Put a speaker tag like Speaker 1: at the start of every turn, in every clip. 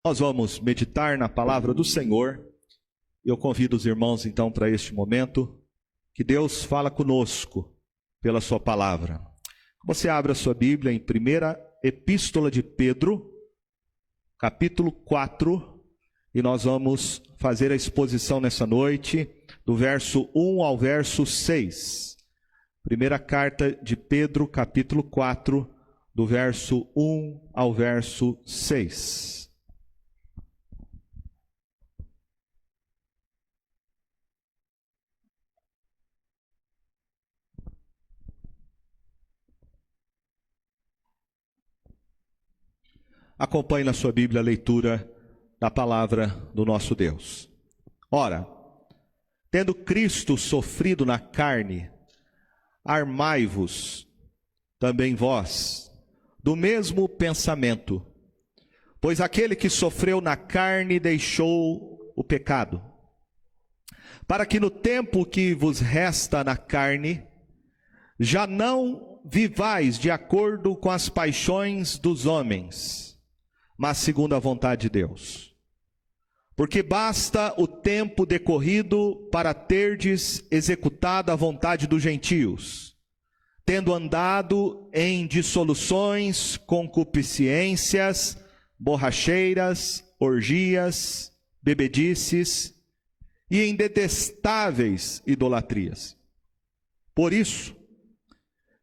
Speaker 1: Nós vamos meditar na palavra do Senhor. Eu convido os irmãos então para este momento, que Deus fala conosco pela sua palavra. Você abre a sua Bíblia em 1ª Epístola de Pedro, capítulo 4, e nós vamos fazer a exposição nessa noite, do verso 1 ao verso 6. Primeira carta de Pedro, capítulo 4, do verso 1 ao verso 6. Acompanhe na sua Bíblia a leitura da palavra do nosso Deus. Ora, tendo Cristo sofrido na carne, armai-vos também vós do mesmo pensamento, pois aquele que sofreu na carne deixou o pecado, para que no tempo que vos resta na carne, já não vivais de acordo com as paixões dos homens, mas segundo a vontade de Deus. Porque basta o tempo decorrido para terdes executado a vontade dos gentios, tendo andado em dissoluções, concupiscências, borracheiras, orgias, bebedices e em detestáveis idolatrias. Por isso,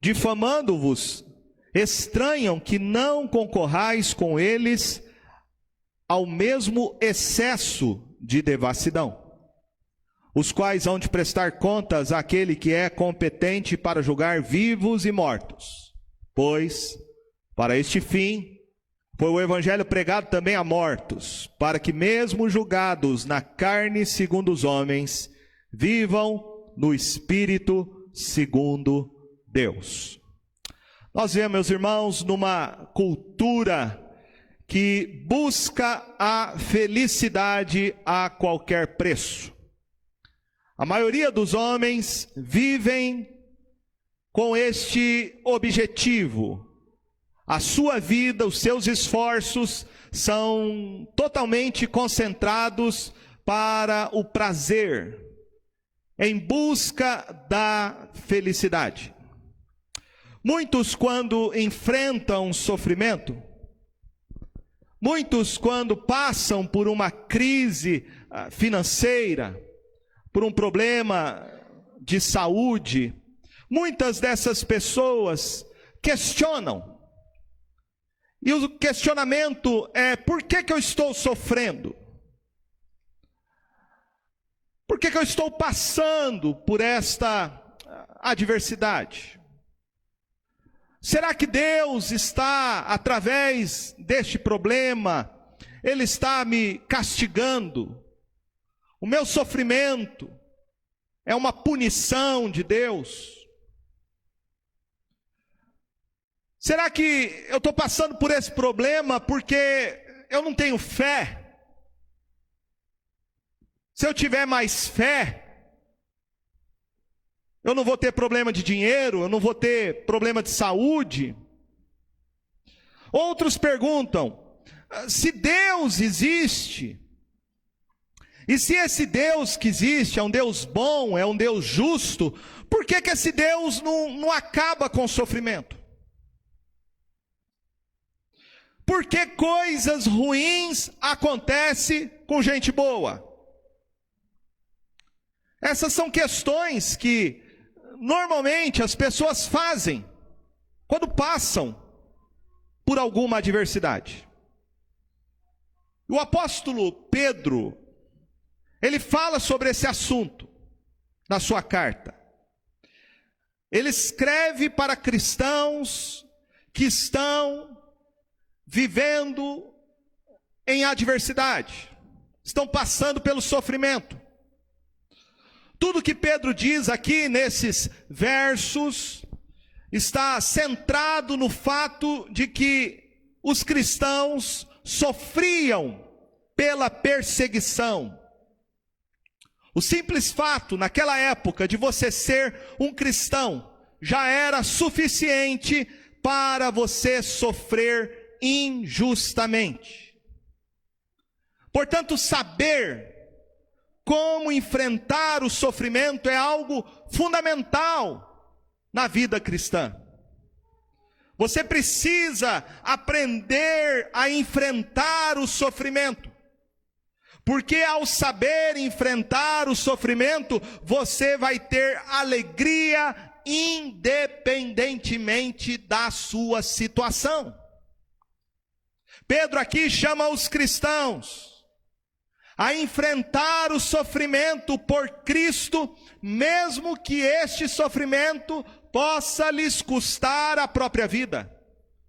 Speaker 1: difamando-vos, estranham que não concorrais com eles ao mesmo excesso de devassidão, os quais hão de prestar contas àquele que é competente para julgar vivos e mortos. Pois, para este fim, foi o evangelho pregado também a mortos, para que mesmo julgados na carne segundo os homens, vivam no espírito segundo Deus. Nós vemos, meus irmãos, numa cultura que busca a felicidade a qualquer preço. A maioria dos homens vivem com este objetivo. A sua vida, os seus esforços são totalmente concentrados para o prazer, em busca da felicidade. Muitos, quando enfrentam sofrimento, muitos, quando passam por uma crise financeira, por um problema de saúde, muitas dessas pessoas questionam. E o questionamento é: por que eu estou sofrendo? Por que eu estou passando por esta adversidade? Será que Deus está, através deste problema, Ele está me castigando? O meu sofrimento é uma punição de Deus? Será que eu estou passando por esse problema porque eu não tenho fé? Se eu tiver mais fé, eu não vou ter problema de dinheiro, eu não vou ter problema de saúde. Outros perguntam: se Deus existe, e se esse Deus que existe é um Deus bom, é um Deus justo, por que esse Deus não acaba com o sofrimento? Por que coisas ruins acontecem com gente boa? Essas são questões que normalmente as pessoas fazem quando passam por alguma adversidade. O apóstolo Pedro, ele fala sobre esse assunto na sua carta. Ele escreve para cristãos que estão vivendo em adversidade, estão passando pelo sofrimento. Tudo que Pedro diz aqui nesses versos está centrado no fato de que os cristãos sofriam pela perseguição. O simples fato, naquela época, de você ser um cristão, já era suficiente para você sofrer injustamente. Portanto, saber como enfrentar o sofrimento é algo fundamental na vida cristã. Você precisa aprender a enfrentar o sofrimento, porque ao saber enfrentar o sofrimento, você vai ter alegria independentemente da sua situação. Pedro aqui chama os cristãos a enfrentar o sofrimento por Cristo, mesmo que este sofrimento possa lhes custar a própria vida,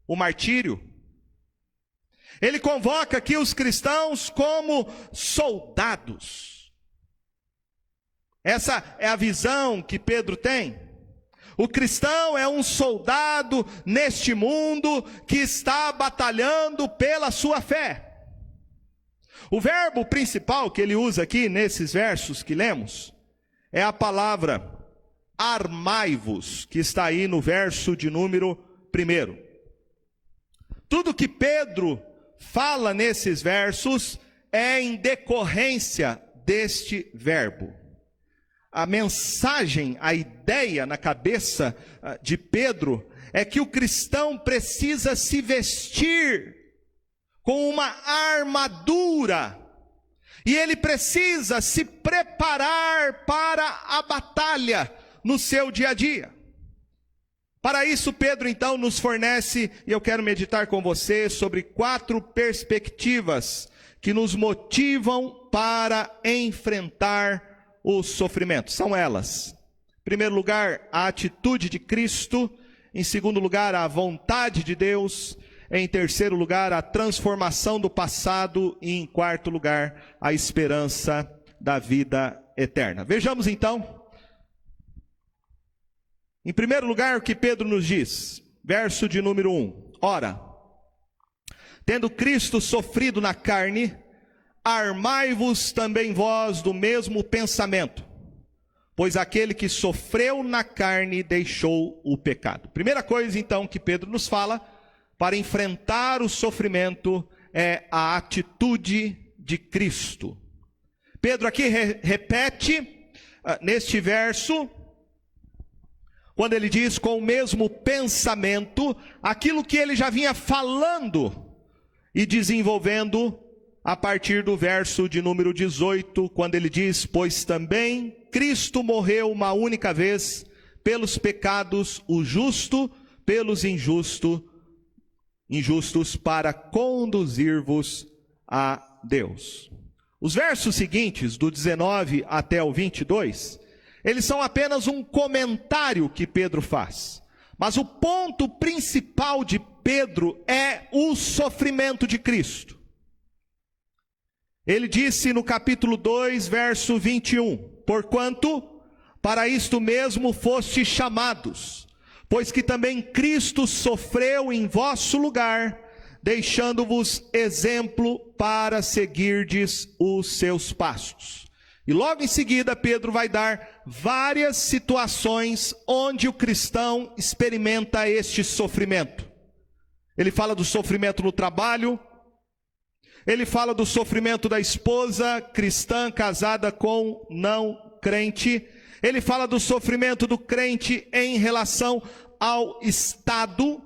Speaker 1: o martírio. Ele convoca aqui os cristãos como soldados. Essa é a visão que Pedro tem. O cristão é um soldado neste mundo que está batalhando pela sua fé. O verbo principal que ele usa aqui nesses versos que lemos é a palavra armai-vos, que está aí no verso de número 1. Tudo que Pedro fala nesses versos é em decorrência deste verbo. A mensagem, a ideia na cabeça de Pedro é que o cristão precisa se vestir com uma armadura, e ele precisa se preparar para a batalha no seu dia a dia. Para isso, Pedro então nos fornece, e eu quero meditar com você sobre 4 perspectivas que nos motivam para enfrentar o sofrimento. São elas: em primeiro lugar, a atitude de Cristo; em segundo lugar, a vontade de Deus; em terceiro lugar, a transformação do passado; e em quarto lugar, a esperança da vida eterna. Vejamos então, em primeiro lugar, o que Pedro nos diz, verso de número 1. Ora, tendo Cristo sofrido na carne, armai-vos também vós do mesmo pensamento, pois aquele que sofreu na carne deixou o pecado. Primeira coisa então que Pedro nos fala para enfrentar o sofrimento é a atitude de Cristo. Pedro aqui repete neste verso, quando ele diz com o mesmo pensamento, aquilo que ele já vinha falando e desenvolvendo a partir do verso de número 18, quando ele diz: pois também Cristo morreu uma única vez pelos pecados, o justo pelos injustos, para conduzir-vos a Deus. Os versos seguintes, do 19 até o 22, eles são apenas um comentário que Pedro faz. Mas o ponto principal de Pedro é o sofrimento de Cristo. Ele disse no capítulo 2, verso 21, porquanto para isto mesmo fostes chamados, pois que também Cristo sofreu em vosso lugar, deixando-vos exemplo para seguirdes os seus passos. E logo em seguida Pedro vai dar várias situações onde o cristão experimenta este sofrimento. Ele fala do sofrimento no trabalho, ele fala do sofrimento da esposa cristã casada com não crente, ele fala do sofrimento do crente em relação ao Estado.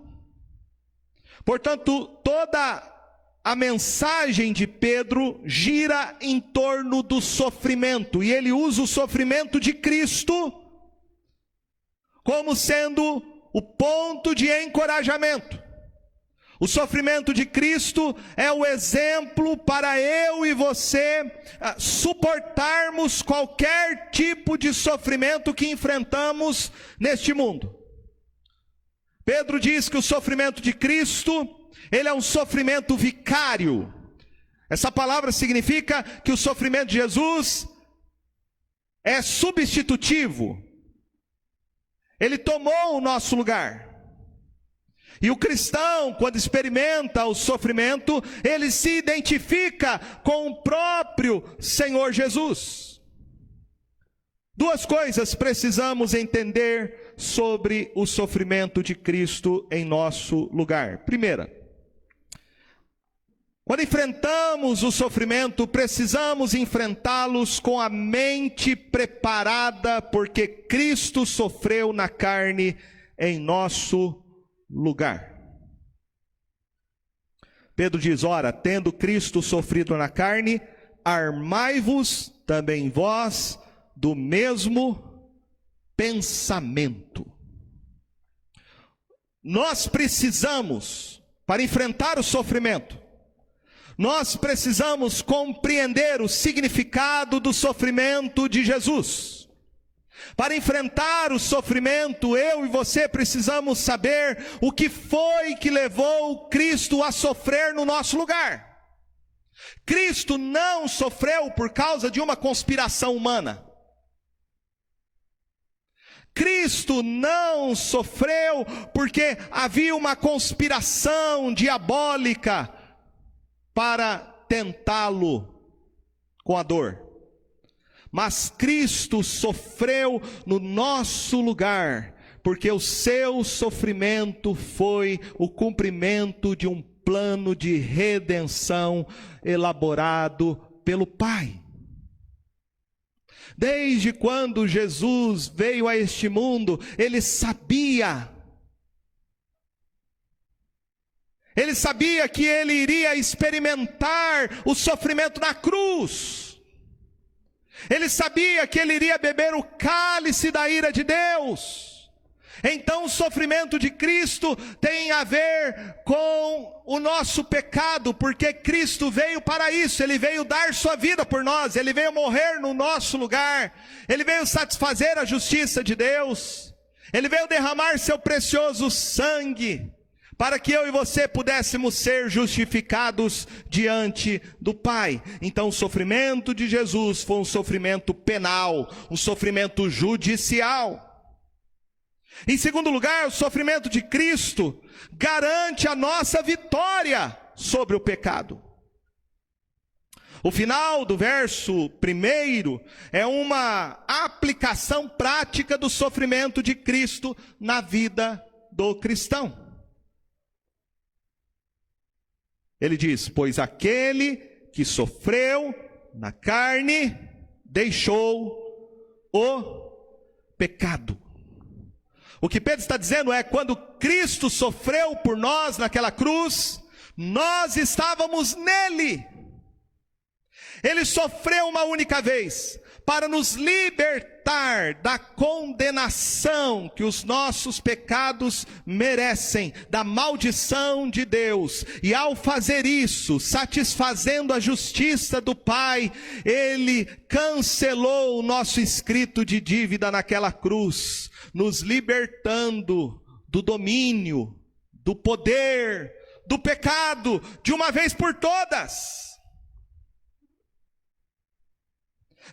Speaker 1: Portanto, toda a mensagem de Pedro gira em torno do sofrimento, e ele usa o sofrimento de Cristo como sendo o ponto de encorajamento. O sofrimento de Cristo é o exemplo para eu e você suportarmos qualquer tipo de sofrimento que enfrentamos neste mundo. Pedro diz que o sofrimento de Cristo, ele é um sofrimento vicário. Essa palavra significa que o sofrimento de Jesus é substitutivo. Ele tomou o nosso lugar. E o cristão, quando experimenta o sofrimento, ele se identifica com o próprio Senhor Jesus. Duas coisas precisamos entender sobre o sofrimento de Cristo em nosso lugar. Primeira, Quando enfrentamos o sofrimento, precisamos enfrentá-los com a mente preparada, porque Cristo sofreu na carne em nosso lugar. Pedro diz: ora, tendo Cristo sofrido na carne, armai-vos também vós do mesmo pensamento. Nós precisamos, para enfrentar o sofrimento, nós precisamos compreender o significado do sofrimento de Jesus. Para enfrentar o sofrimento, eu e você precisamos saber o que foi que levou Cristo a sofrer no nosso lugar. Cristo não sofreu por causa de uma conspiração humana. Cristo não sofreu porque havia uma conspiração diabólica para tentá-lo com a dor. Mas Cristo sofreu no nosso lugar, porque o seu sofrimento foi o cumprimento de um plano de redenção elaborado pelo Pai. Desde quando Jesus veio a este mundo, Ele sabia que Ele iria experimentar o sofrimento na cruz. Ele sabia que Ele iria beber o cálice da ira de Deus. Então o sofrimento de Cristo tem a ver com o nosso pecado, porque Cristo veio para isso. Ele veio dar sua vida por nós, Ele veio morrer no nosso lugar, Ele veio satisfazer a justiça de Deus, Ele veio derramar seu precioso sangue, para que eu e você pudéssemos ser justificados diante do Pai. Então o sofrimento de Jesus foi um sofrimento penal, um sofrimento judicial. Em segundo lugar, o sofrimento de Cristo garante a nossa vitória sobre o pecado. O final do verso 1 é uma aplicação prática do sofrimento de Cristo na vida do cristão. Ele diz: pois aquele que sofreu na carne deixou o pecado. O que Pedro está dizendo é: quando Cristo sofreu por nós naquela cruz, nós estávamos nele. Ele sofreu uma única vez para nos libertar da condenação que os nossos pecados merecem, da maldição de Deus. E ao fazer isso, satisfazendo a justiça do Pai, Ele cancelou o nosso escrito de dívida naquela cruz, nos libertando do domínio, do poder, do pecado, de uma vez por todas.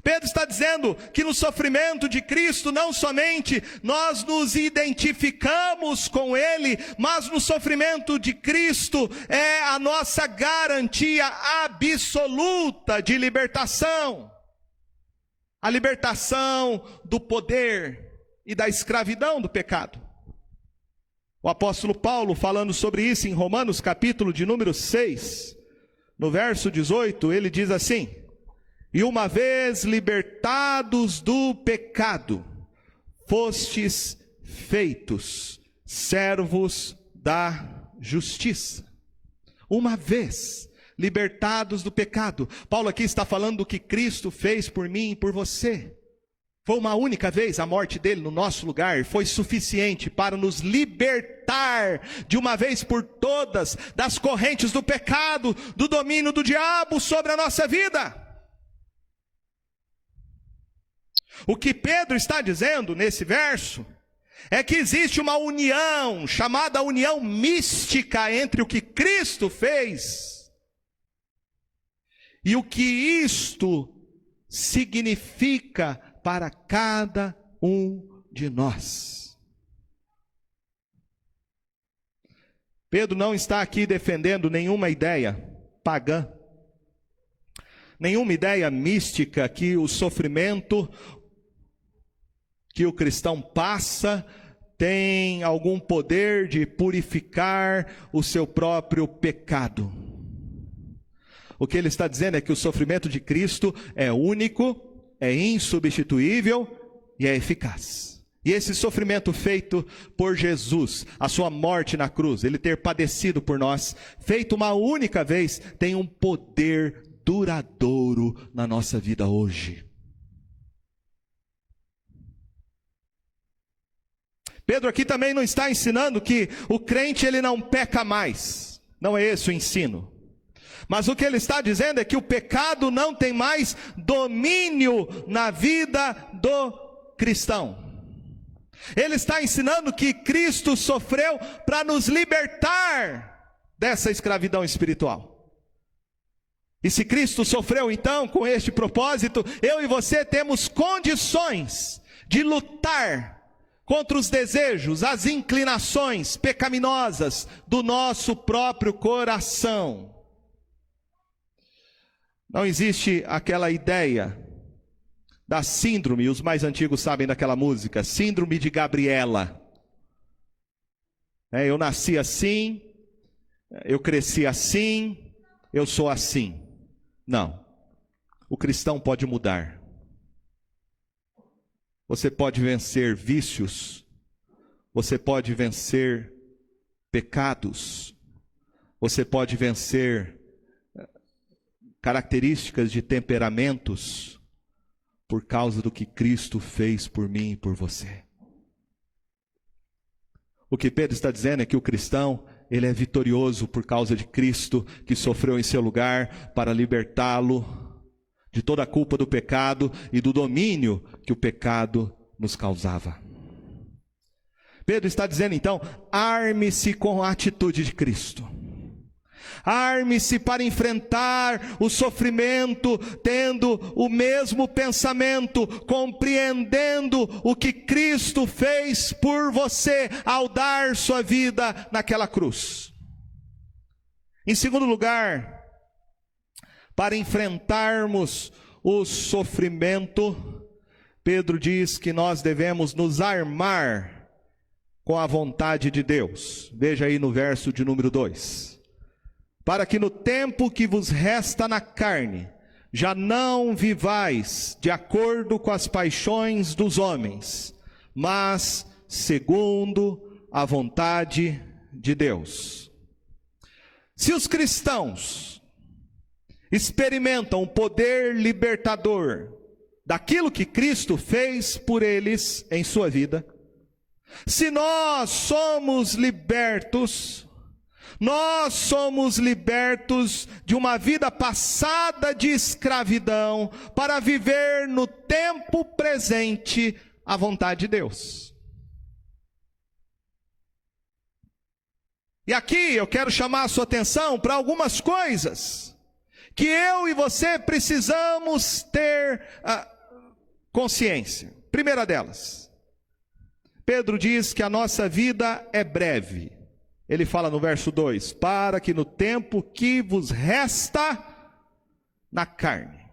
Speaker 1: Pedro está dizendo que no sofrimento de Cristo, não somente nós nos identificamos com Ele, mas no sofrimento de Cristo é a nossa garantia absoluta de libertação. A libertação do poder e da escravidão do pecado. O apóstolo Paulo, falando sobre isso em Romanos capítulo de número 6, no verso 18, ele diz assim: e uma vez libertados do pecado, fostes feitos servos da justiça. Uma vez libertados do pecado. Paulo aqui está falando do que Cristo fez por mim e por você. Foi uma única vez a morte dele no nosso lugar, foi suficiente para nos libertar de uma vez por todas das correntes do pecado, do domínio do diabo sobre a nossa vida. O que Pedro está dizendo nesse verso é que existe uma união, chamada união mística, entre o que Cristo fez e o que isto significa para cada um de nós. Pedro não está aqui defendendo nenhuma ideia pagã, nenhuma ideia mística que o sofrimento que o cristão passa tem algum poder de purificar o seu próprio pecado. O que ele está dizendo é que o sofrimento de Cristo é único, é insubstituível e é eficaz. E esse sofrimento feito por Jesus, a sua morte na cruz, ele ter padecido por nós, feito uma única vez, tem um poder duradouro na nossa vida hoje. Pedro aqui também não está ensinando que o crente ele não peca mais. Não é esse o ensino. Mas o que ele está dizendo é que o pecado não tem mais domínio na vida do cristão. Ele está ensinando que Cristo sofreu para nos libertar dessa escravidão espiritual. E se Cristo sofreu então com este propósito, eu e você temos condições de lutar contra os desejos, as inclinações pecaminosas do nosso próprio coração. Não existe aquela ideia da síndrome, os mais antigos sabem daquela música, síndrome de Gabriela. Eu nasci assim, eu cresci assim, eu sou assim. Não, o cristão pode mudar. Você pode vencer vícios, você pode vencer pecados, você pode vencer características de temperamentos por causa do que Cristo fez por mim e por você. O que Pedro está dizendo é que o cristão, ele é vitorioso por causa de Cristo, que sofreu em seu lugar para libertá-lo de toda a culpa do pecado e do domínio que o pecado nos causava. Pedro está dizendo então, arme-se com a atitude de Cristo. Arme-se para enfrentar o sofrimento, tendo o mesmo pensamento, compreendendo o que Cristo fez por você ao dar sua vida naquela cruz. Em segundo lugar, para enfrentarmos o sofrimento, Pedro diz que nós devemos nos armar com a vontade de Deus. Veja aí no verso de número 2. Para que no tempo que vos resta na carne, já não vivais de acordo com as paixões dos homens, mas segundo a vontade de Deus. Se os cristãos experimentam o poder libertador daquilo que Cristo fez por eles em sua vida, se nós somos libertos de uma vida passada de escravidão para viver no tempo presente a vontade de Deus. E aqui eu quero chamar a sua atenção para algumas coisas que eu e você precisamos ter consciência. Primeira delas, Pedro diz que a nossa vida é breve. Ele fala no verso 2, para que no tempo que vos resta na carne.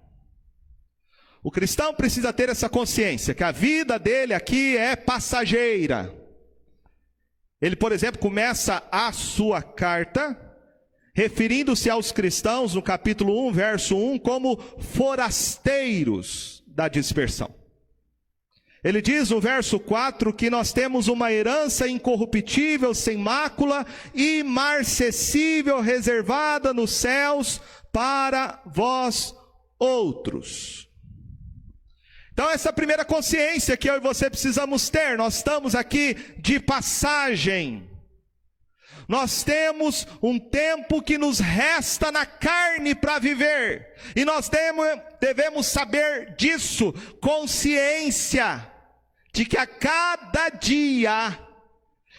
Speaker 1: O cristão precisa ter essa consciência, que a vida dele aqui é passageira. Ele, por exemplo, começa a sua carta referindo-se aos cristãos, no capítulo 1, verso 1, como forasteiros da dispersão. Ele diz no verso 4 que nós temos uma herança incorruptível, sem mácula, imarcessível, reservada nos céus para vós outros. Então essa é a primeira consciência que eu e você precisamos ter. Nós estamos aqui de passagem. Nós temos um tempo que nos resta na carne para viver. E nós devemos saber disso, consciência de que a cada dia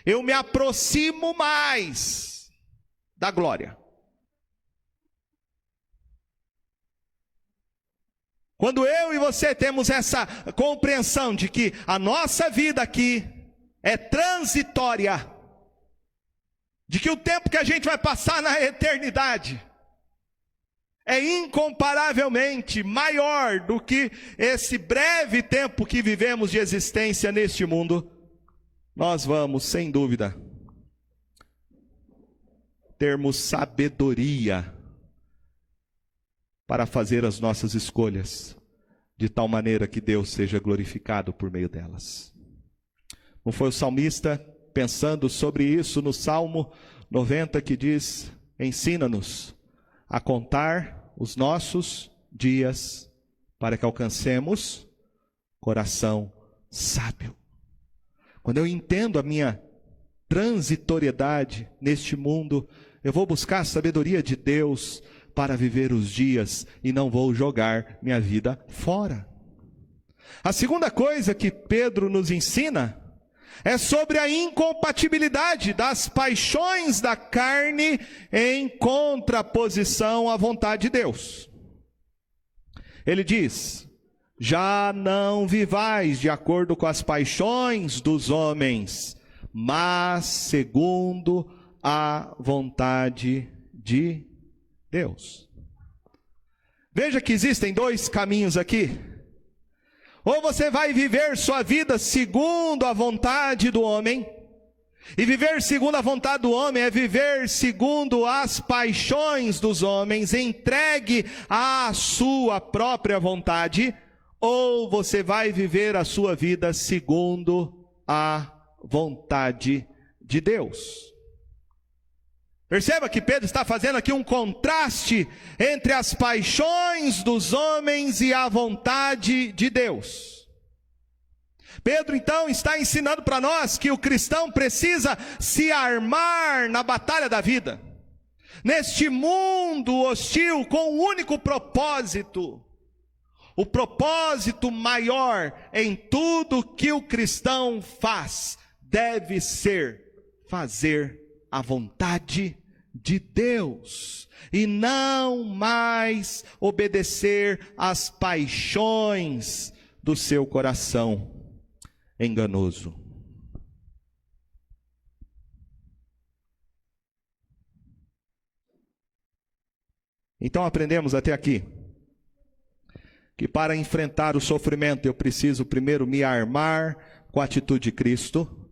Speaker 1: eu me aproximo mais da glória. Quando eu e você temos essa compreensão de que a nossa vida aqui é transitória, de que o tempo que a gente vai passar na eternidade é incomparavelmente maior do que esse breve tempo que vivemos de existência neste mundo, nós vamos, sem dúvida, termos sabedoria para fazer as nossas escolhas, de tal maneira que Deus seja glorificado por meio delas. Não foi o salmista pensando sobre isso no Salmo 90 que diz: ensina-nos a contar os nossos dias para que alcancemos coração sábio. Quando eu entendo a minha transitoriedade neste mundo, eu vou buscar a sabedoria de Deus para viver os dias e não vou jogar minha vida fora. A segunda coisa que Pedro nos ensina é sobre a incompatibilidade das paixões da carne em contraposição à vontade de Deus. Ele diz: já não vivais de acordo com as paixões dos homens, mas segundo a vontade de Deus. Veja que existem dois caminhos aqui. Ou você vai viver sua vida segundo a vontade do homem, e viver segundo a vontade do homem é viver segundo as paixões dos homens, entregue à sua própria vontade, ou você vai viver a sua vida segundo a vontade de Deus. Perceba que Pedro está fazendo aqui um contraste entre as paixões dos homens e a vontade de Deus. Pedro então está ensinando para nós que o cristão precisa se armar na batalha da vida, neste mundo hostil, com um único propósito. O propósito maior em tudo que o cristão faz deve ser fazer a vontade de Deus, e não mais obedecer às paixões do seu coração enganoso. Então aprendemos até aqui que para enfrentar o sofrimento eu preciso primeiro me armar com a atitude de Cristo.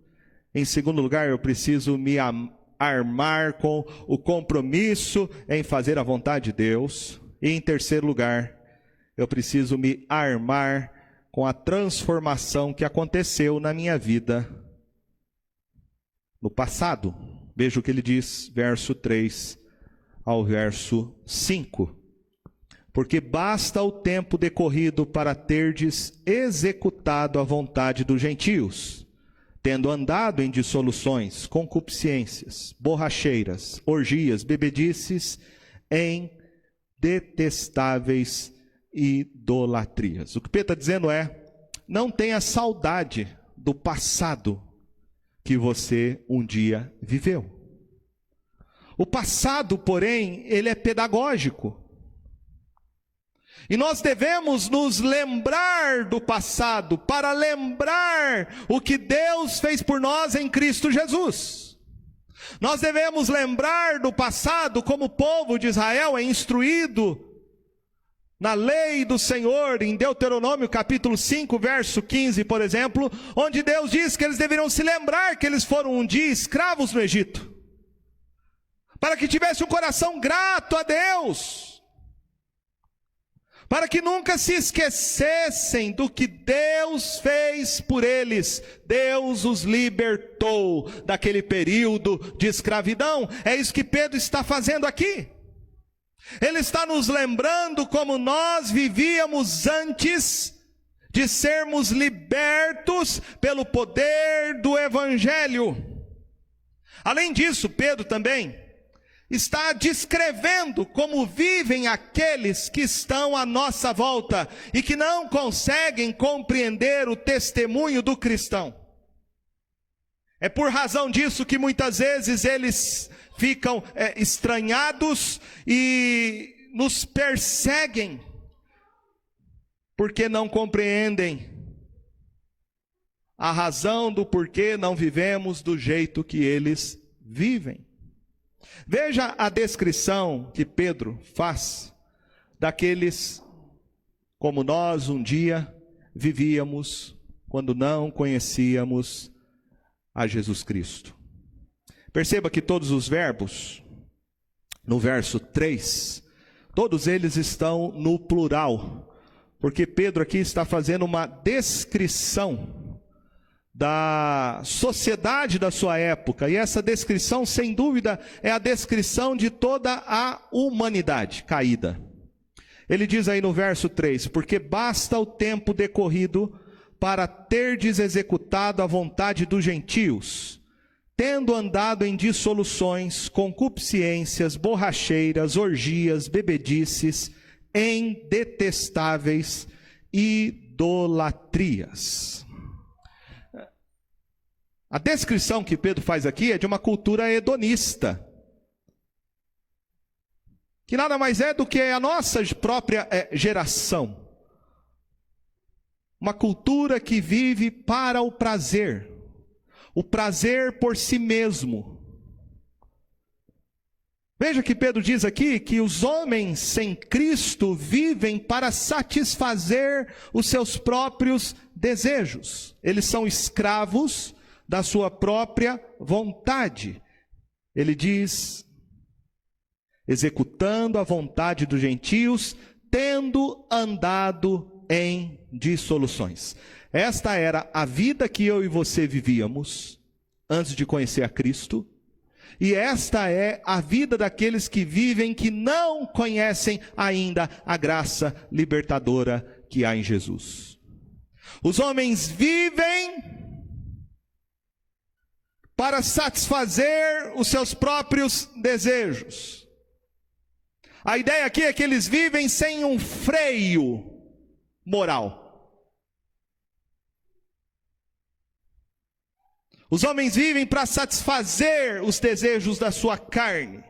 Speaker 1: Em segundo lugar, eu preciso me armar com o compromisso em fazer a vontade de Deus. E em terceiro lugar, eu preciso me armar com a transformação que aconteceu na minha vida no passado. Veja o que ele diz, verso 3 ao verso 5. Porque basta o tempo decorrido para terdes executado a vontade dos gentios, tendo andado em dissoluções, concupiscências, borracheiras, orgias, bebedices, em detestáveis idolatrias. O que Pedro está dizendo é: não tenha saudade do passado que você um dia viveu. O passado, porém, ele é pedagógico. E nós devemos nos lembrar do passado para lembrar o que Deus fez por nós em Cristo Jesus. Nós devemos lembrar do passado como o povo de Israel é instruído na lei do Senhor, em Deuteronômio capítulo 5, verso 15, por exemplo, onde Deus diz que eles deveriam se lembrar que eles foram um dia escravos no Egito, para que tivesse um coração grato a Deus, para que nunca se esquecessem do que Deus fez por eles. Deus os libertou daquele período de escravidão. É isso que Pedro está fazendo aqui. Ele está nos lembrando como nós vivíamos antes de sermos libertos pelo poder do Evangelho. Além disso, Pedro também está descrevendo como vivem aqueles que estão à nossa volta e que não conseguem compreender o testemunho do cristão. É por razão disso que muitas vezes eles ficam estranhados e nos perseguem, porque não compreendem a razão do porquê não vivemos do jeito que eles vivem. Veja a descrição que Pedro faz daqueles como nós um dia vivíamos quando não conhecíamos a Jesus Cristo. Perceba que todos os verbos, no verso 3, Todos eles estão no plural, porque Pedro aqui está fazendo uma descrição da sociedade da sua época, e essa descrição, sem dúvida, é a descrição de toda a humanidade caída. Ele diz aí no verso 3, porque basta o tempo decorrido para terdes executado a vontade dos gentios, tendo andado em dissoluções, concupiscências, borracheiras, orgias, bebedices, em detestáveis idolatrias. A descrição que Pedro faz aqui é de uma cultura hedonista, que nada mais é do que a nossa própria geração. Uma cultura que vive para o prazer por si mesmo. Veja que Pedro diz aqui que os homens sem Cristo vivem para satisfazer os seus próprios desejos. Eles são escravos da sua própria vontade. Ele diz, executando a vontade dos gentios, tendo andado em dissoluções. Esta era a vida que eu e você vivíamos antes de conhecer a Cristo, e esta é a vida daqueles que vivem, que não conhecem ainda a graça libertadora que há em Jesus. Os homens vivem para satisfazer os seus próprios desejos. A ideia aqui é que eles vivem sem um freio moral. Os homens vivem para satisfazer os desejos da sua carne.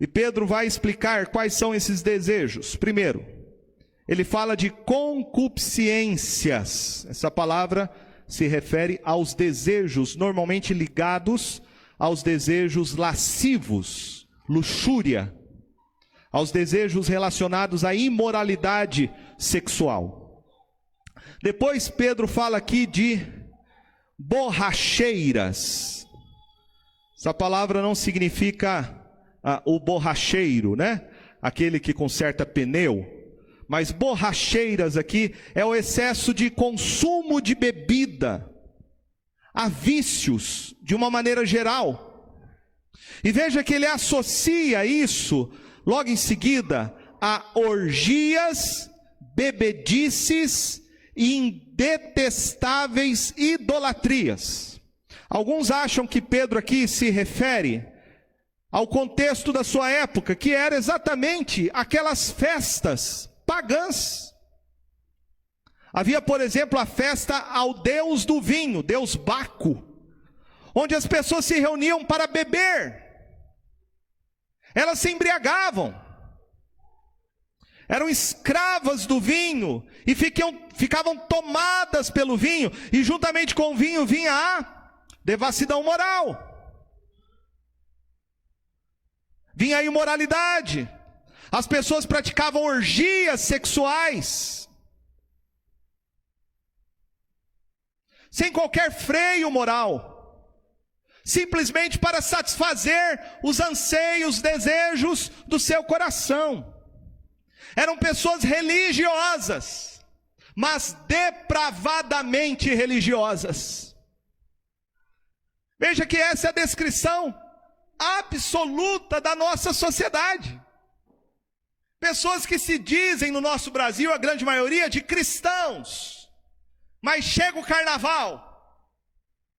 Speaker 1: E Pedro vai explicar quais são esses desejos. Primeiro, ele fala de concupiscências. Essa palavra se refere aos desejos normalmente ligados aos desejos lascivos, luxúria, aos desejos relacionados à imoralidade sexual. Depois Pedro fala aqui de borracheiras. Essa palavra não significa o borracheiro, né? Aquele que conserta pneu. Mas borracheiras aqui é o excesso de consumo de bebida, a vícios de uma maneira geral. E veja que ele associa isso logo em seguida a orgias, bebedices e indetestáveis idolatrias. Alguns acham que Pedro aqui se refere ao contexto da sua época, que era exatamente aquelas festas pagãs. Havia, por exemplo, a festa ao deus do vinho, deus Baco, onde as pessoas se reuniam para beber. Elas se embriagavam, eram escravas do vinho e ficavam tomadas pelo vinho, e juntamente com o vinho vinha a devassidão moral, vinha a imoralidade. As pessoas praticavam orgias sexuais, sem qualquer freio moral, simplesmente para satisfazer os anseios, desejos do seu coração. Eram pessoas religiosas, mas depravadamente religiosas. Veja que essa é a descrição absoluta da nossa sociedade. Pessoas que se dizem no nosso Brasil, a grande maioria, de cristãos, mas chega o carnaval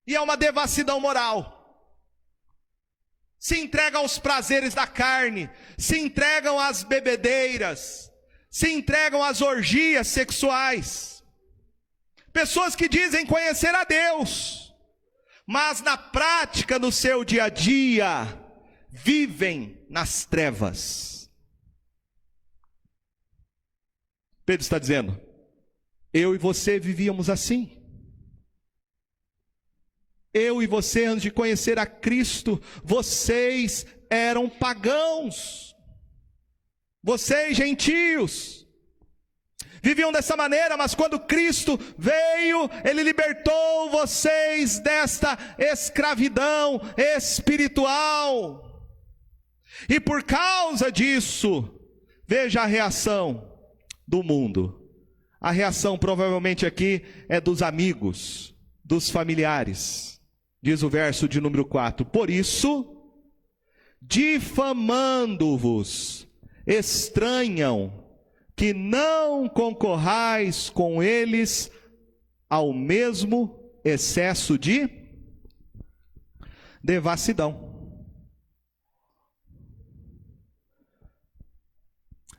Speaker 1: e é uma devassidão moral. Se entregam aos prazeres da carne, se entregam às bebedeiras, se entregam às orgias sexuais. Pessoas que dizem conhecer a Deus, mas na prática, no seu dia a dia, vivem nas trevas. Pedro está dizendo, eu e você vivíamos assim. Eu e você, antes de conhecer a Cristo, vocês eram pagãos. Vocês, gentios, viviam dessa maneira, mas quando Cristo veio, Ele libertou vocês desta escravidão espiritual. E por causa disso, veja a reação do mundo. A reação provavelmente aqui é dos amigos, dos familiares. Diz o verso de número 4: por isso, difamando-vos, estranham que não concorrais com eles ao mesmo excesso de devassidão.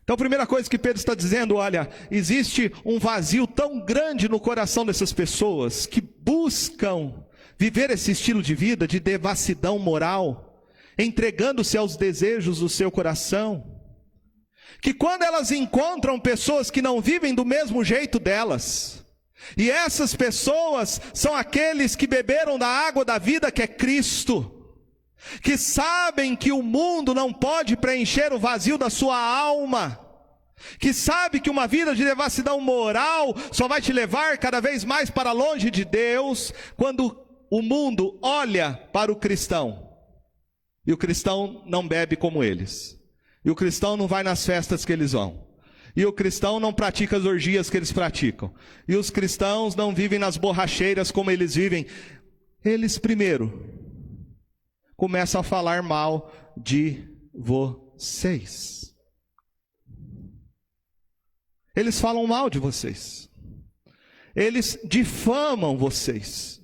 Speaker 1: Então, a primeira coisa que Pedro está dizendo, olha, existe um vazio tão grande no coração dessas pessoas que buscam viver esse estilo de vida de devassidão moral, entregando-se aos desejos do seu coração, que quando elas encontram pessoas que não vivem do mesmo jeito delas, e essas pessoas são aqueles que beberam da água da vida que é Cristo, que sabem que o mundo não pode preencher o vazio da sua alma, que sabe que uma vida de devassidão moral só vai te levar cada vez mais para longe de Deus, quando o mundo olha para o cristão, e o cristão não bebe como eles, e o cristão não vai nas festas que eles vão, e o cristão não pratica as orgias que eles praticam, e os cristãos não vivem nas borracheiras como eles vivem. Eles primeiro começam a falar mal de vocês. Eles falam mal de vocês. Eles difamam vocês.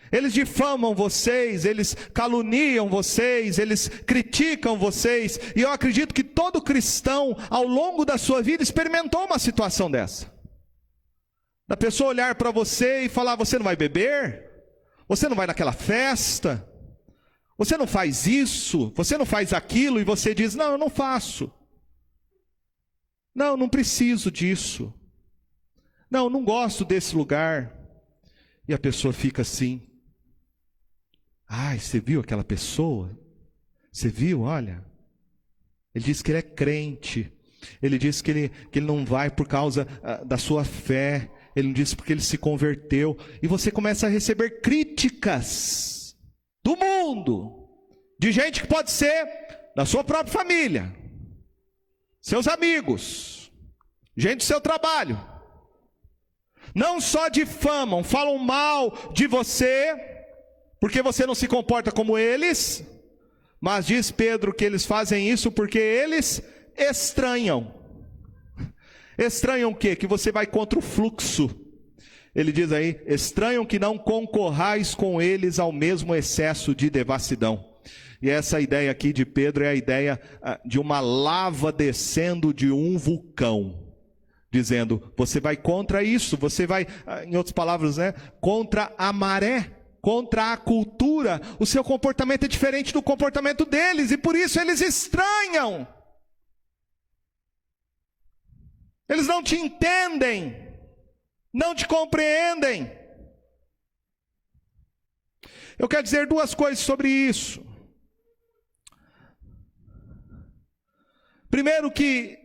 Speaker 1: Eles difamam vocês, eles caluniam vocês, eles criticam vocês. E eu acredito que todo cristão, ao longo da sua vida, experimentou uma situação dessa. Da pessoa olhar para você e falar: você não vai beber? Você não vai naquela festa? Você não faz isso, você não faz aquilo, e você diz: não, eu não faço. Não, não preciso disso. Não, não gosto desse lugar. E a pessoa fica assim: ai, você viu aquela pessoa? Você viu, olha, ele diz que ele é crente, ele diz que ele não vai por causa da sua fé, ele não diz porque ele se converteu, e você começa a receber críticas do mundo, de gente que pode ser da sua própria família, seus amigos, gente do seu trabalho. Não só difamam, falam mal de você, porque você não se comporta como eles, mas diz Pedro que eles fazem isso porque eles estranham. Estranham o quê? Que você vai contra o fluxo. Ele diz aí: estranham que não concorrais com eles ao mesmo excesso de devassidão. E essa ideia aqui de Pedro é a ideia de uma lava descendo de um vulcão, dizendo: você vai contra isso, você vai, em outras palavras, né, contra a maré, contra a cultura. O seu comportamento é diferente do comportamento deles, e por isso eles estranham. Eles não te entendem, não te compreendem. Eu quero dizer duas coisas sobre isso. Primeiro, que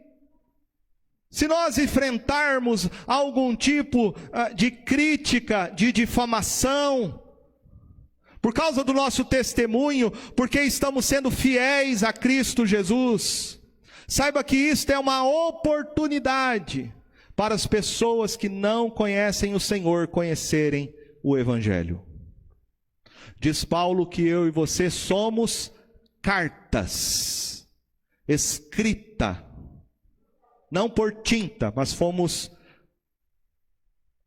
Speaker 1: se nós enfrentarmos algum tipo de crítica, de difamação, por causa do nosso testemunho, porque estamos sendo fiéis a Cristo Jesus, saiba que isto é uma oportunidade para as pessoas que não conhecem o Senhor conhecerem o Evangelho. Diz Paulo que eu e você somos cartas escrita, não por tinta, mas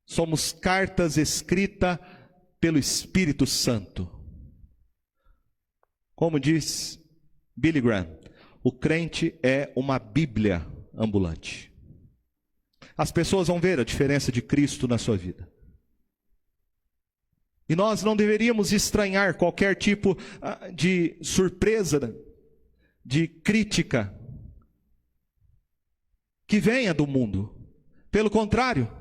Speaker 1: somos cartas escritas pelo Espírito Santo. Como diz Billy Graham, o crente é uma Bíblia ambulante. As pessoas vão ver a diferença de Cristo na sua vida. E nós não deveríamos estranhar qualquer tipo de surpresa, de crítica que venha do mundo. Pelo contrário,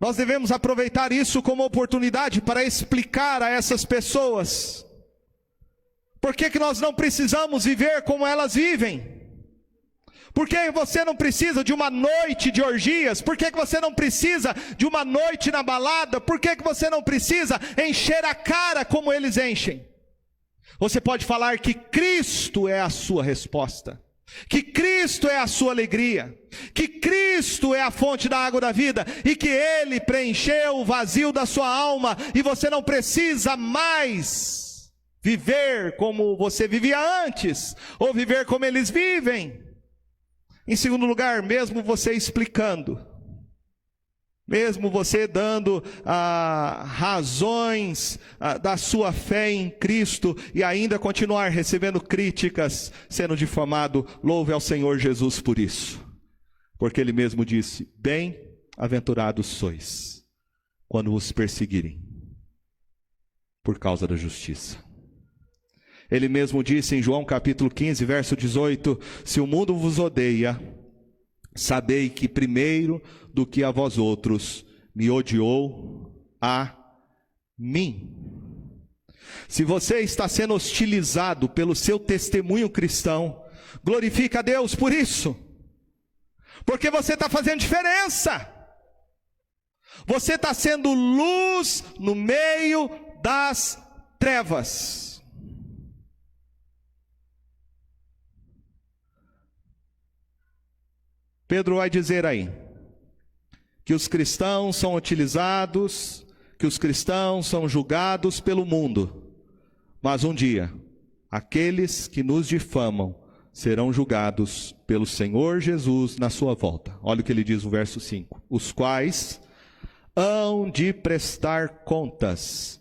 Speaker 1: nós devemos aproveitar isso como oportunidade para explicar a essas pessoas por que nós não precisamos viver como elas vivem. Por que você não precisa de uma noite de orgias? Por que você não precisa de uma noite na balada? Por que você não precisa encher a cara como eles enchem? Você pode falar que Cristo é a sua resposta, que Cristo é a sua alegria, que Cristo é a fonte da água da vida e que Ele preencheu o vazio da sua alma e você não precisa mais viver como você vivia antes ou viver como eles vivem. Em segundo lugar, mesmo você explicando, mesmo você dando razões da sua fé em Cristo e ainda continuar recebendo críticas, sendo difamado, louve ao Senhor Jesus por isso. Porque Ele mesmo disse, bem-aventurados sois, quando os perseguirem, por causa da justiça. Ele mesmo disse em João capítulo 15, verso 18, se o mundo vos odeia, sabei que primeiro do que a vós outros me odiou a mim. Se você está sendo hostilizado pelo seu testemunho cristão, glorifica a Deus por isso, porque você está fazendo diferença. Você está sendo luz no meio das trevas. Pedro vai dizer aí que os cristãos são utilizados, que os cristãos são julgados pelo mundo, mas um dia aqueles que nos difamam serão julgados pelo Senhor Jesus na sua volta. Olha o que ele diz no verso 5: os quais hão de prestar contas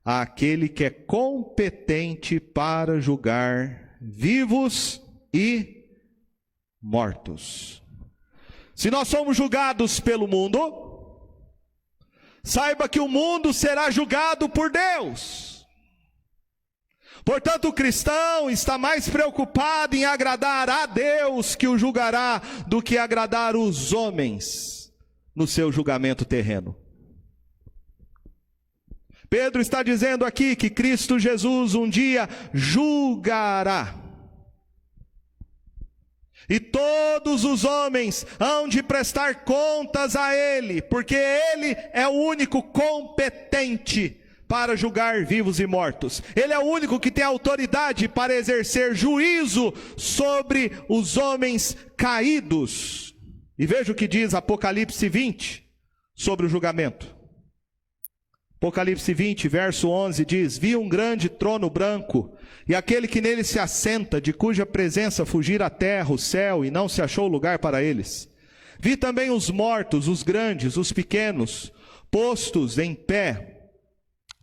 Speaker 1: àquele que é competente para julgar vivos e mortos. Se nós somos julgados pelo mundo, saiba que o mundo será julgado por Deus. Portanto, o cristão está mais preocupado em agradar a Deus que o julgará do que agradar os homens no seu julgamento terreno. Pedro está dizendo aqui que Cristo Jesus um dia julgará. E todos os homens hão de prestar contas a Ele, porque Ele é o único competente para julgar vivos e mortos. Ele é o único que tem autoridade para exercer juízo sobre os homens caídos. E veja o que diz Apocalipse 20 sobre o julgamento. Apocalipse 20, verso 11 diz: vi um grande trono branco, e aquele que nele se assenta, de cuja presença fugira a terra, o céu, e não se achou lugar para eles. Vi também os mortos, os grandes, os pequenos, postos em pé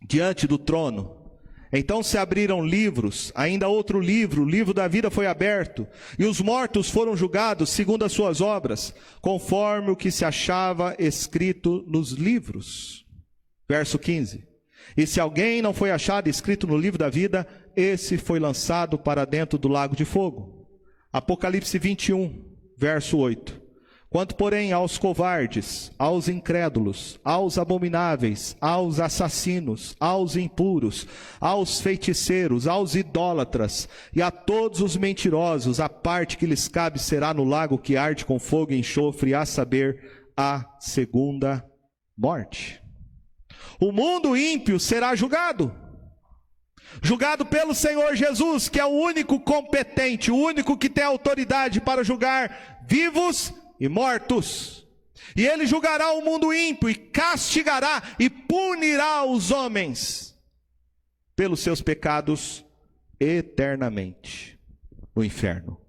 Speaker 1: diante do trono. Então se abriram livros, ainda outro livro, o livro da vida foi aberto, e os mortos foram julgados segundo as suas obras, conforme o que se achava escrito nos livros. Verso 15: e se alguém não foi achado escrito no livro da vida, esse foi lançado para dentro do lago de fogo. Apocalipse 21, verso 8: quanto porém aos covardes, aos incrédulos, aos abomináveis, aos assassinos, aos impuros, aos feiticeiros, aos idólatras e a todos os mentirosos, a parte que lhes cabe será no lago que arde com fogo e enxofre, a saber, a segunda morte. O mundo ímpio será julgado pelo Senhor Jesus, que é o único competente, o único que tem autoridade para julgar vivos e mortos. E Ele julgará o mundo ímpio e castigará e punirá os homens pelos seus pecados eternamente no inferno.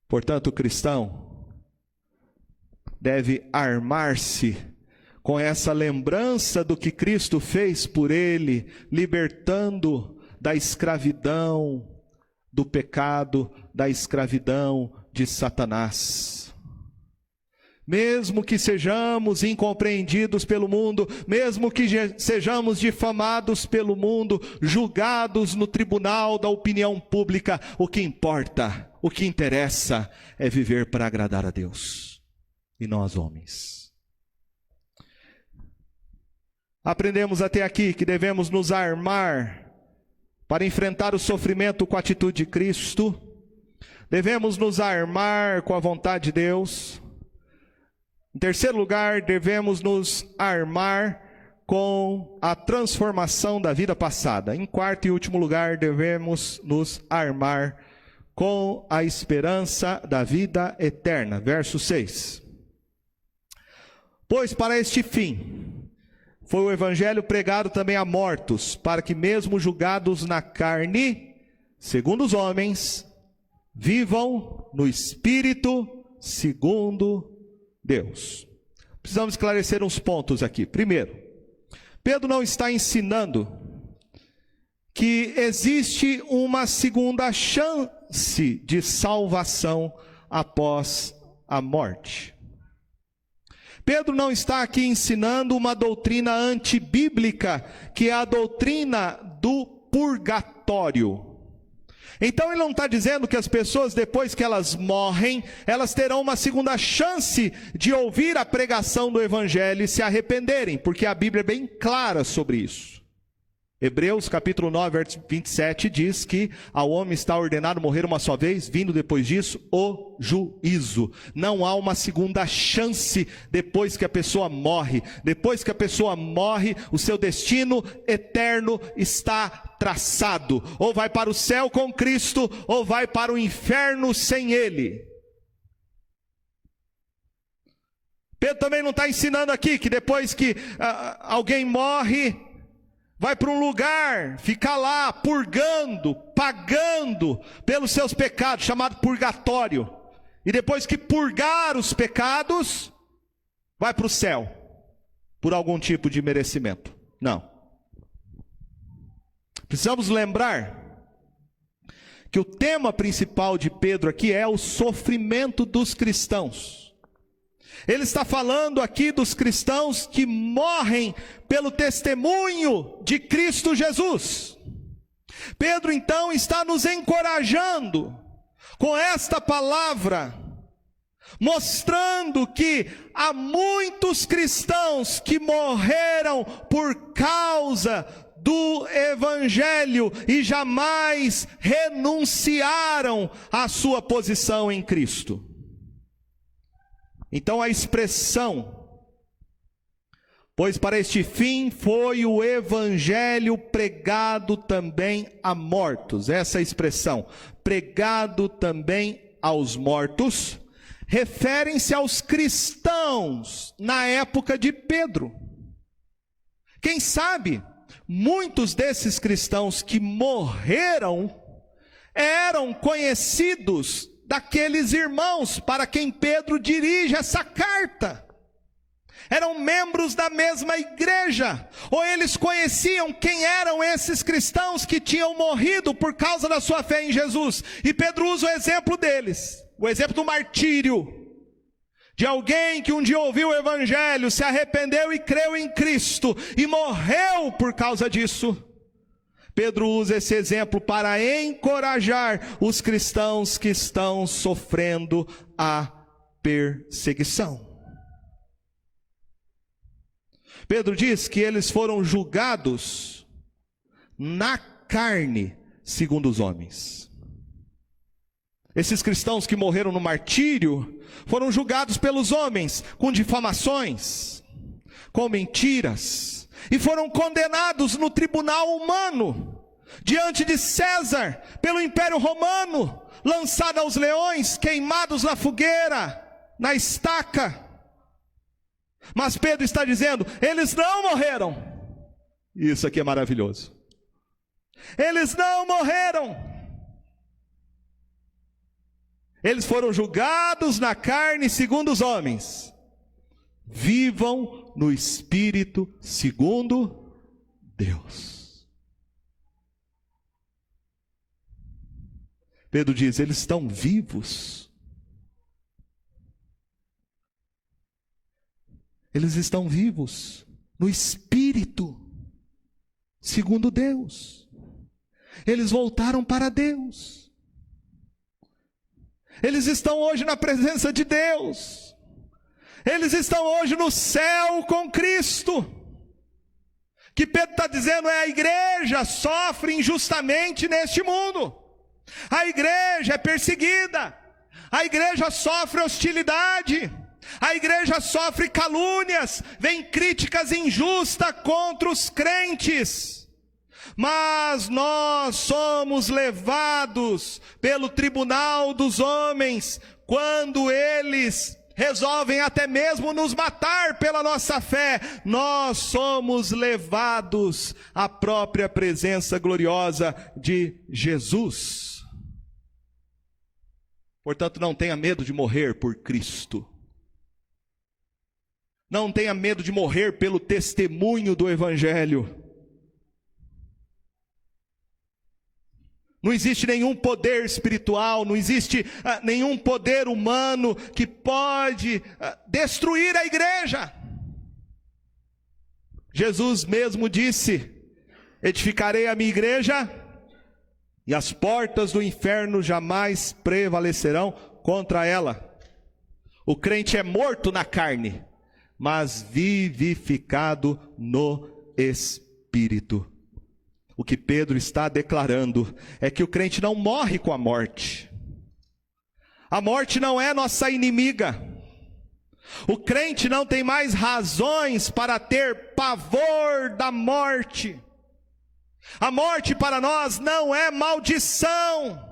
Speaker 1: Portanto, o cristão deve armar-se com essa lembrança do que Cristo fez por ele, libertando da escravidão, do pecado, da escravidão de Satanás. Mesmo que sejamos incompreendidos pelo mundo, mesmo que sejamos difamados pelo mundo, julgados no tribunal da opinião pública, o que importa, o que interessa é viver para agradar a Deus e nós homens. Aprendemos até aqui que devemos nos armar para enfrentar o sofrimento com a atitude de Cristo. Devemos nos armar com a vontade de Deus. Em terceiro lugar, devemos nos armar com a transformação da vida passada. Em quarto e último lugar, devemos nos armar com a esperança da vida eterna. Verso 6. Pois para este fim foi o evangelho pregado também a mortos, para que mesmo julgados na carne, segundo os homens, vivam no espírito, segundo Deus. Precisamos esclarecer uns pontos aqui. Primeiro, Pedro não está ensinando que existe uma segunda chance de salvação após a morte. Pedro não está aqui ensinando uma doutrina antibíblica, que é a doutrina do purgatório. Então ele não está dizendo que as pessoas, depois que elas morrem, elas terão uma segunda chance de ouvir a pregação do evangelho e se arrependerem, porque a Bíblia é bem clara sobre isso. Hebreus capítulo 9, verso 27 diz que ao homem está ordenado morrer uma só vez, vindo depois disso o juízo. Não há uma segunda chance depois que a pessoa morre. Depois que a pessoa morre, o seu destino eterno está traçado. Ou vai para o céu com Cristo, ou vai para o inferno sem Ele. Pedro também não está ensinando aqui que depois que alguém morre, vai para um lugar, ficar lá purgando, pagando pelos seus pecados, chamado purgatório. E depois que purgar os pecados, vai para o céu, por algum tipo de merecimento. Não. Precisamos lembrar que o tema principal de Pedro aqui é o sofrimento dos cristãos. Ele está falando aqui dos cristãos que morrem pelo testemunho de Cristo Jesus. Pedro então está nos encorajando com esta palavra, mostrando que há muitos cristãos que morreram por causa do evangelho e jamais renunciaram à sua posição em Cristo. Então a expressão, pois para este fim foi o evangelho pregado também a mortos. Essa expressão, pregado também aos mortos, referem-se aos cristãos na época de Pedro. Quem sabe, muitos desses cristãos que morreram eram conhecidos daqueles irmãos para quem Pedro dirige essa carta. Eram membros da mesma igreja, ou eles conheciam quem eram esses cristãos que tinham morrido por causa da sua fé em Jesus. E Pedro usa o exemplo deles, o exemplo do martírio, de alguém que um dia ouviu o evangelho, se arrependeu e creu em Cristo, e morreu por causa disso. Pedro usa esse exemplo para encorajar os cristãos que estão sofrendo a perseguição. Pedro diz que eles foram julgados na carne, segundo os homens. Esses cristãos que morreram no martírio foram julgados pelos homens com difamações, com mentiras, e foram condenados no tribunal humano, diante de César, pelo Império Romano, lançados aos leões, queimados na fogueira, na estaca. Mas Pedro está dizendo, eles não morreram. Isso aqui é maravilhoso. Eles não morreram. Eles foram julgados na carne segundo os homens. Vivam no Espírito segundo Deus. Pedro diz, eles estão vivos. Eles estão vivos no Espírito segundo Deus. Eles voltaram para Deus. Eles estão hoje na presença de Deus. Eles estão hoje no céu com Cristo. Que Pedro está dizendo é a igreja sofre injustamente neste mundo. A igreja é perseguida. A igreja sofre hostilidade. A igreja sofre calúnias, vem críticas injustas contra os crentes. Mas nós somos levados pelo tribunal dos homens, quando eles resolvem até mesmo nos matar pela nossa fé. Nós somos levados à própria presença gloriosa de Jesus. Portanto, não tenha medo de morrer por Cristo. Não tenha medo de morrer pelo testemunho do Evangelho. Não existe nenhum poder espiritual, não existe nenhum poder humano que pode destruir a igreja. Jesus mesmo disse: edificarei a minha igreja e as portas do inferno jamais prevalecerão contra ela. O crente é morto na carne, mas vivificado no Espírito. O que Pedro está declarando é que o crente não morre com a morte. A morte não é nossa inimiga. O crente não tem mais razões para ter pavor da morte. A morte para nós não é maldição.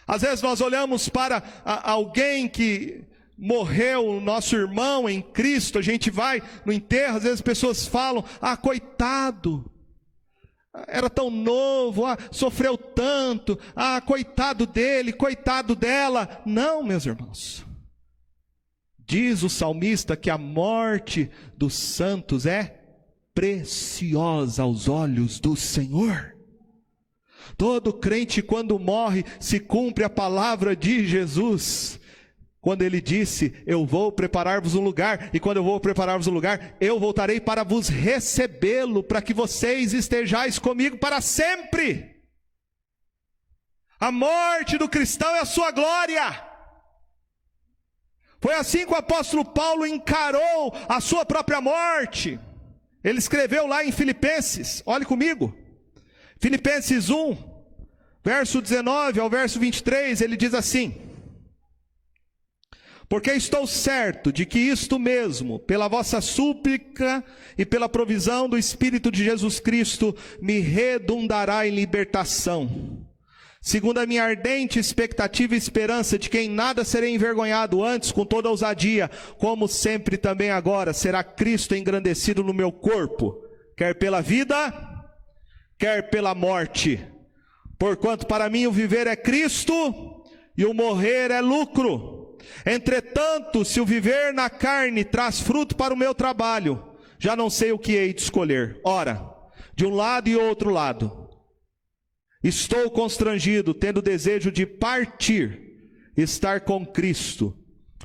Speaker 1: Às vezes nós olhamos para alguém que morreu, nosso irmão em Cristo, a gente vai no enterro, às vezes as pessoas falam: ah, coitado, era tão novo, sofreu tanto, coitado dele, coitado dela. Não, meus irmãos, diz o salmista que a morte dos santos é preciosa aos olhos do Senhor. Todo crente, quando morre, se cumpre a palavra de Jesus, quando ele disse: eu vou preparar-vos um lugar, e quando eu vou preparar-vos um lugar, eu voltarei para vos recebê-lo, para que vocês estejais comigo para sempre. A morte do cristão é a sua glória. Foi assim que o apóstolo Paulo encarou a sua própria morte. Ele escreveu lá em Filipenses, olhe comigo, Filipenses 1, verso 19 ao verso 23, ele diz assim: porque estou certo de que isto mesmo, pela vossa súplica e pela provisão do Espírito de Jesus Cristo, me redundará em libertação, segundo a minha ardente expectativa e esperança de que em nada serei envergonhado, antes com toda ousadia, como sempre também agora, será Cristo engrandecido no meu corpo, quer pela vida, quer pela morte. Porquanto para mim o viver é Cristo e o morrer é lucro. Entretanto, se o viver na carne traz fruto para o meu trabalho, já não sei o que hei de escolher. Ora, de um lado e outro lado, estou constrangido, tendo desejo de partir, estar com Cristo,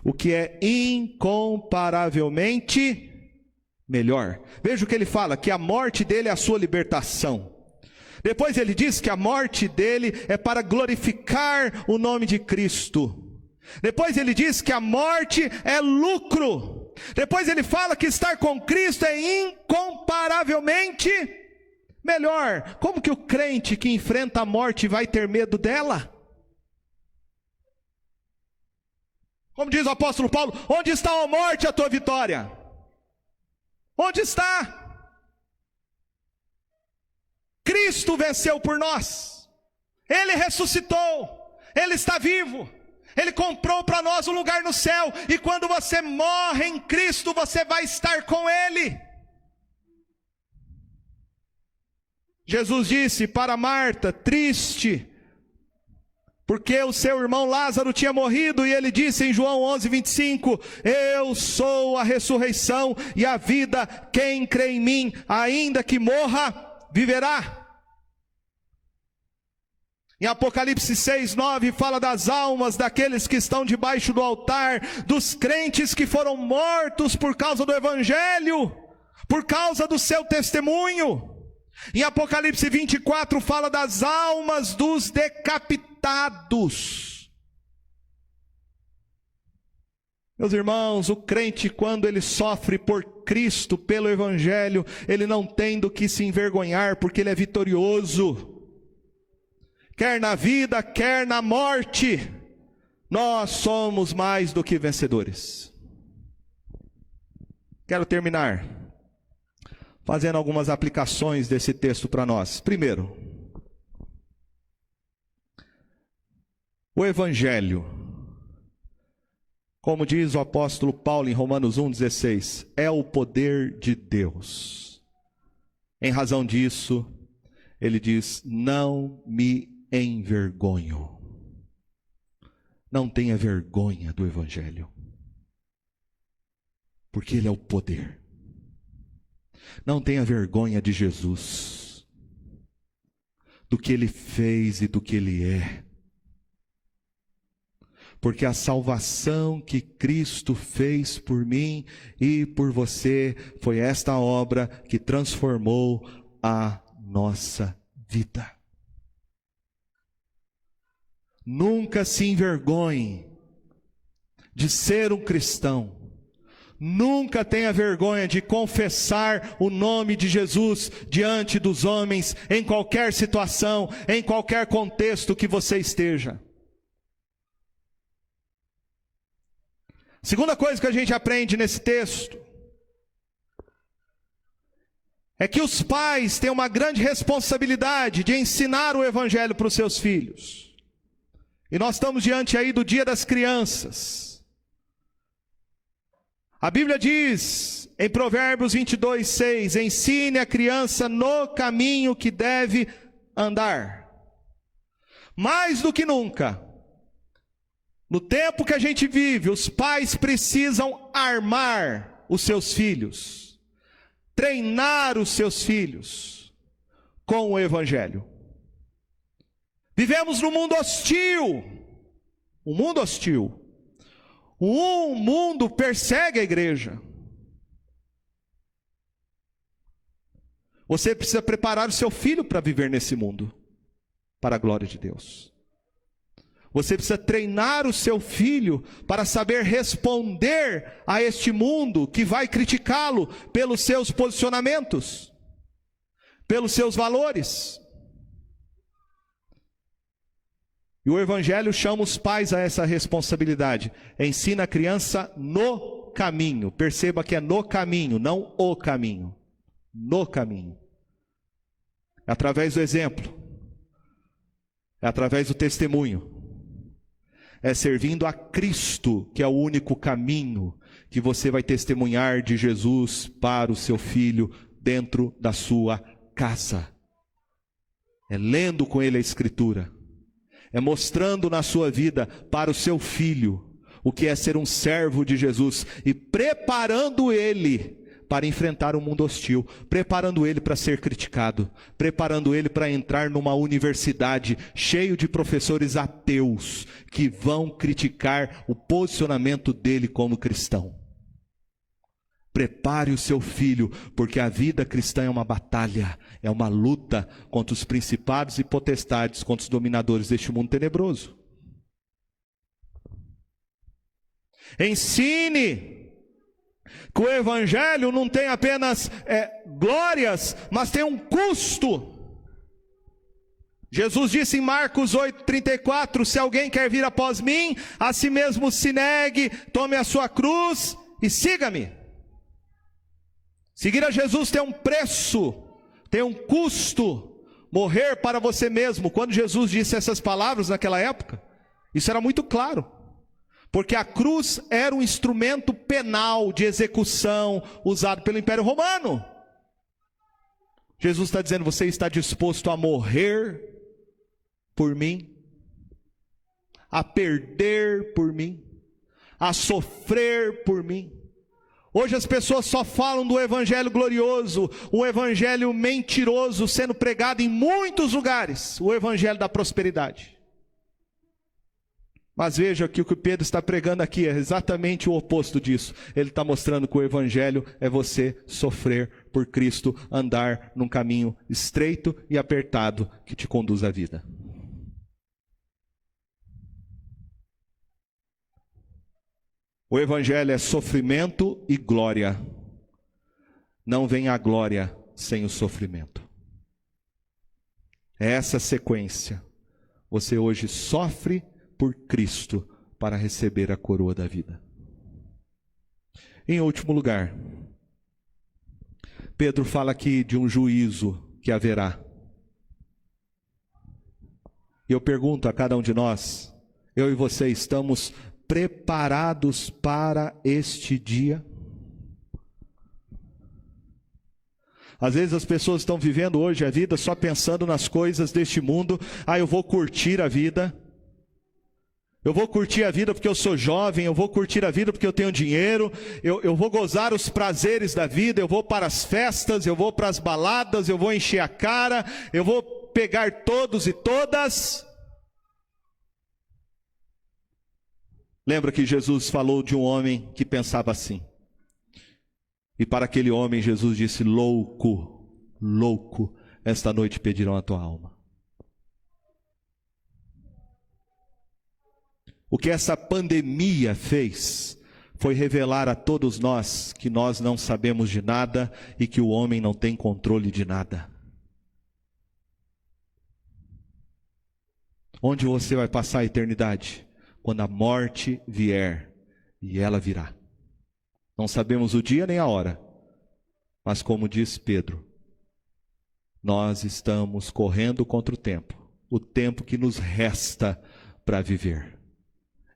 Speaker 1: o que é incomparavelmente melhor. Veja o que ele fala, que a morte dele é a sua libertação. Depois ele diz que a morte dele é para glorificar o nome de Cristo. Depois ele diz que a morte é lucro. Depois ele fala que estar com Cristo é incomparavelmente melhor. Como que o crente que enfrenta a morte vai ter medo dela? Como diz o apóstolo Paulo: onde está a morte, a tua vitória? Onde está? Cristo venceu por nós. Ele ressuscitou. Ele está vivo. Ele comprou para nós um lugar no céu, e quando você morre em Cristo, você vai estar com Ele. Jesus disse para Marta, triste, porque o seu irmão Lázaro tinha morrido, e ele disse em João 11:25, eu sou a ressurreição e a vida, quem crê em mim, ainda que morra, viverá. Em Apocalipse 6:9 fala das almas daqueles que estão debaixo do altar, dos crentes que foram mortos por causa do Evangelho, por causa do seu testemunho. Em Apocalipse 24 fala das almas dos decapitados. Meus irmãos, o crente, quando ele sofre por Cristo, pelo Evangelho, ele não tem do que se envergonhar, porque ele é vitorioso. Quer na vida, quer na morte, Nós somos mais do que vencedores. Quero terminar fazendo algumas aplicações desse texto para nós. Primeiro, o Evangelho, como diz o apóstolo Paulo em Romanos 1,16, é o poder de Deus. Em razão disso, ele diz: não me envergonho. Não tenha vergonha do Evangelho, porque ele é o poder. Não tenha vergonha de Jesus, do que ele fez e do que ele é. Porque a salvação que Cristo fez por mim e por você foi esta obra que transformou a nossa vida. Nunca se envergonhe de ser um cristão. Nunca tenha vergonha de confessar o nome de Jesus diante dos homens, em qualquer situação, em qualquer contexto que você esteja. Segunda coisa que a gente aprende nesse texto é que os pais têm uma grande responsabilidade de ensinar o Evangelho para os seus filhos. E nós estamos diante aí do Dia das Crianças. A Bíblia diz em Provérbios 22:6, ensine a criança no caminho que deve andar. Mais do que nunca, no tempo que a gente vive, os pais precisam armar os seus filhos, treinar os seus filhos com o Evangelho. Vivemos num mundo hostil, um mundo hostil. O mundo persegue a igreja. Você precisa preparar o seu filho para viver nesse mundo, para a glória de Deus. Você precisa treinar o seu filho para saber responder a este mundo que vai criticá-lo pelos seus posicionamentos, pelos seus valores. E o Evangelho chama os pais a essa responsabilidade. Ensina a criança no caminho. Perceba que é no caminho, não o caminho. No caminho. É através do exemplo. É através do testemunho. É servindo a Cristo, que é o único caminho que você vai testemunhar de Jesus para o seu filho dentro da sua casa. É lendo com ele a Escritura. É mostrando na sua vida para o seu filho o que é ser um servo de Jesus e preparando ele para enfrentar um mundo hostil, preparando ele para ser criticado, preparando ele para entrar numa universidade cheio de professores ateus que vão criticar o posicionamento dele como cristão. Prepare o seu filho, porque a vida cristã é uma batalha, é uma luta contra os principados e potestades, contra os dominadores deste mundo tenebroso. Ensine que o Evangelho não tem apenas glórias, mas tem um custo. Jesus disse em Marcos 8:34, se alguém quer vir após mim, a si mesmo se negue, tome a sua cruz e siga-me. Seguir a Jesus tem um preço, tem um custo. Morrer para você mesmo. Quando Jesus disse essas palavras naquela época, isso era muito claro. Porque a cruz era um instrumento penal de execução usado pelo Império Romano. Jesus está dizendo, você está disposto a morrer por mim? A perder por mim? A sofrer por mim? Hoje as pessoas só falam do evangelho glorioso, o evangelho mentiroso sendo pregado em muitos lugares, o evangelho da prosperidade. Mas veja que o que Pedro está pregando aqui é exatamente o oposto disso. Ele está mostrando que o evangelho é você sofrer por Cristo, andar num caminho estreito e apertado que te conduz à vida. O Evangelho é sofrimento e glória. Não vem a glória sem o sofrimento. É essa sequência. Você hoje sofre por Cristo para receber a coroa da vida. Em último lugar, Pedro fala aqui de um juízo que haverá. E eu pergunto a cada um de nós, eu e você estamos preparados para este dia? Às vezes as pessoas estão vivendo hoje a vida só pensando nas coisas deste mundo. Eu vou curtir a vida. Eu vou curtir a vida porque eu sou jovem, eu vou curtir a vida porque eu tenho dinheiro, eu vou gozar os prazeres da vida, eu vou para as festas, eu vou para as baladas, eu vou encher a cara, eu vou pegar todos e todas. Lembra que Jesus falou de um homem que pensava assim. E para aquele homem Jesus disse: louco, louco, esta noite pedirão a tua alma. O que essa pandemia fez foi revelar a todos nós que nós não sabemos de nada e que o homem não tem controle de nada. Onde você vai passar a eternidade? Quando a morte vier, e ela virá. Não sabemos o dia nem a hora, mas como diz Pedro, nós estamos correndo contra o tempo que nos resta para viver.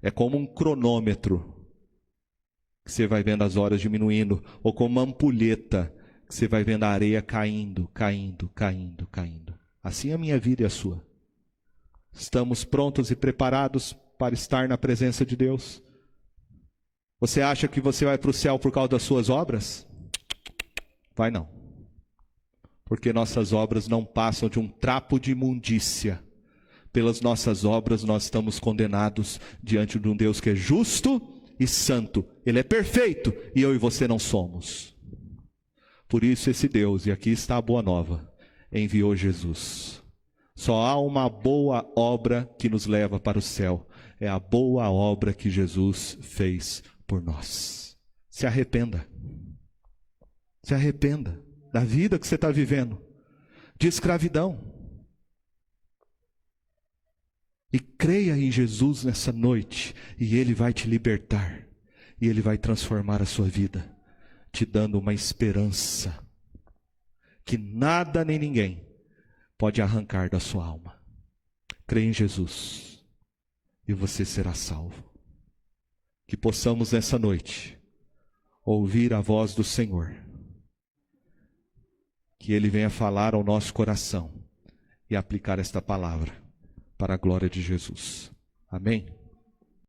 Speaker 1: É como um cronômetro, que você vai vendo as horas diminuindo, ou como uma ampulheta, que você vai vendo a areia caindo, caindo, caindo, caindo. Assim é a minha vida e a sua. Estamos prontos e preparados para estar na presença de Deus? Você acha que você vai para o céu por causa das suas obras? Vai não. Porque nossas obras não passam de um trapo de imundícia. Pelas nossas obras nós estamos condenados diante de um Deus que é justo e santo. Ele é perfeito e eu e você não somos. Por isso esse Deus, e aqui está a boa nova, enviou Jesus. Só há uma boa obra que nos leva para o céu. É a boa obra que Jesus fez por nós. Se arrependa. Se arrependa da vida que você está vivendo, de escravidão. E creia em Jesus nessa noite, e Ele vai te libertar, e Ele vai transformar a sua vida, te dando uma esperança, que nada nem ninguém pode arrancar da sua alma. Creia em Jesus, e você será salvo. Que possamos nessa noite, ouvir a voz do Senhor, que Ele venha falar ao nosso coração, e aplicar esta palavra, para a glória de Jesus. Amém?